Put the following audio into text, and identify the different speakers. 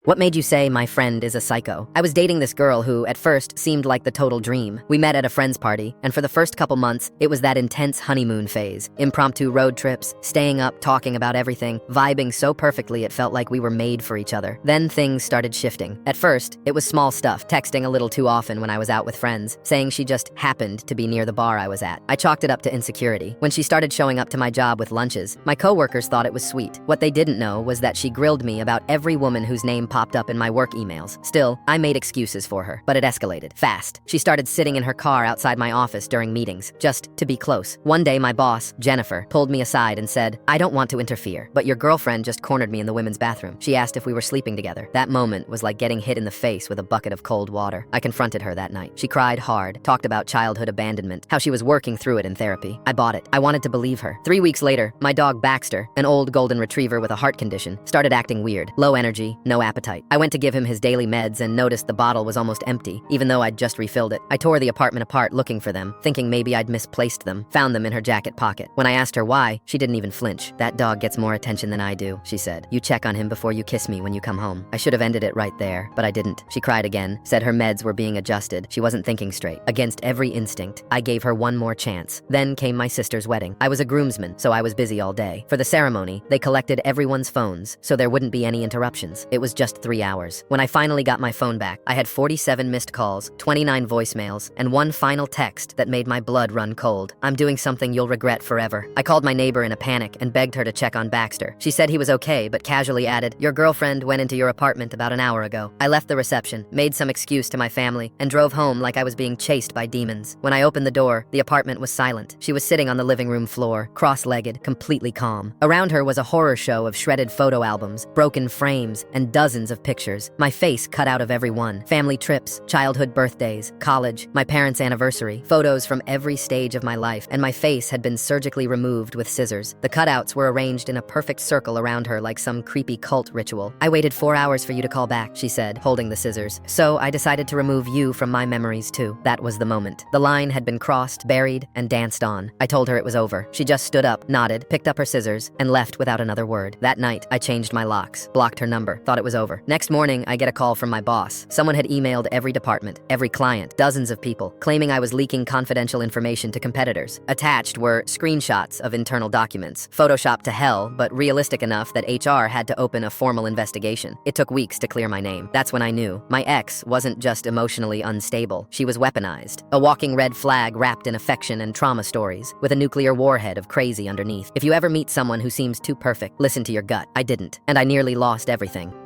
Speaker 1: What made you say my friend is a psycho? I was dating this girl who, at first, seemed like the total dream. We met at a friend's party, and for the first couple months, it was that intense honeymoon phase. Impromptu road trips, staying up, talking about everything, vibing so perfectly it felt like we were made for each other. Then things started shifting. At first, it was small stuff, texting a little too often when I was out with friends, saying she just happened to be near the bar I was at. I chalked it up to insecurity. When she started showing up to my job with lunches, my coworkers thought it was sweet. What they didn't know was that she grilled me about every woman whose name popped up in my work emails. Still, I made excuses for her, but it escalated fast. She started sitting in her car outside my office during meetings, just to be close. One day, my boss, Jennifer, pulled me aside and said, "I don't want to interfere, but your girlfriend just cornered me in the women's bathroom. She asked if we were sleeping together." That moment was like getting hit in the face with a bucket of cold water. I confronted her that night. She cried hard, talked about childhood abandonment, how she was working through it in therapy. I bought it. I wanted to believe her. 3 weeks later, my dog Baxter, an old golden retriever with a heart condition, started acting weird. Low energy, no appetite. I went to give him his daily meds and noticed the bottle was almost empty, even though I'd just refilled it. I tore the apartment apart looking for them, thinking maybe I'd misplaced them. Found them in her jacket pocket. When I asked her why, she didn't even flinch. "That dog gets more attention than I do," she said. "You check on him before you kiss me when you come home." I should have ended it right there, but I didn't. She cried again, said her meds were being adjusted. She wasn't thinking straight. Against every instinct, I gave her one more chance. Then came my sister's wedding. I was a groomsman, so I was busy all day. For the ceremony, they collected everyone's phones, so there wouldn't be any interruptions. It was just 3 hours. When I finally got my phone back, I had 47 missed calls, 29 voicemails, and one final text that made my blood run cold. "I'm doing something you'll regret forever." I called my neighbor in a panic and begged her to check on Baxter. She said he was okay, but casually added, "Your girlfriend went into your apartment about an hour ago." I left the reception, made some excuse to my family, and drove home like I was being chased by demons. When I opened the door, the apartment was silent. She was sitting on the living room floor, cross-legged, completely calm. Around her was a horror show of shredded photo albums, broken frames, and dozens of pictures. My face cut out of every one. Family trips, childhood birthdays, college, my parents' anniversary, photos from every stage of my life, and my face had been surgically removed with scissors. The cutouts were arranged in a perfect circle around her like some creepy cult ritual. "I waited 4 hours for you to call back," she said, holding the scissors. "So I decided to remove you from my memories too." That was the moment. The line had been crossed, buried, and danced on. I told her it was over. She just stood up, nodded, picked up her scissors, and left without another word. That night, I changed my locks, blocked her number, thought it was over. Next morning, I get a call from my boss. Someone had emailed every department, every client, dozens of people, claiming I was leaking confidential information to competitors. Attached were screenshots of internal documents, photoshopped to hell, but realistic enough that HR had to open a formal investigation. It took weeks to clear my name. That's when I knew my ex wasn't just emotionally unstable. She was weaponized, a walking red flag wrapped in affection and trauma stories, with a nuclear warhead of crazy underneath. If you ever meet someone who seems too perfect, listen to your gut. I didn't, and I nearly lost everything.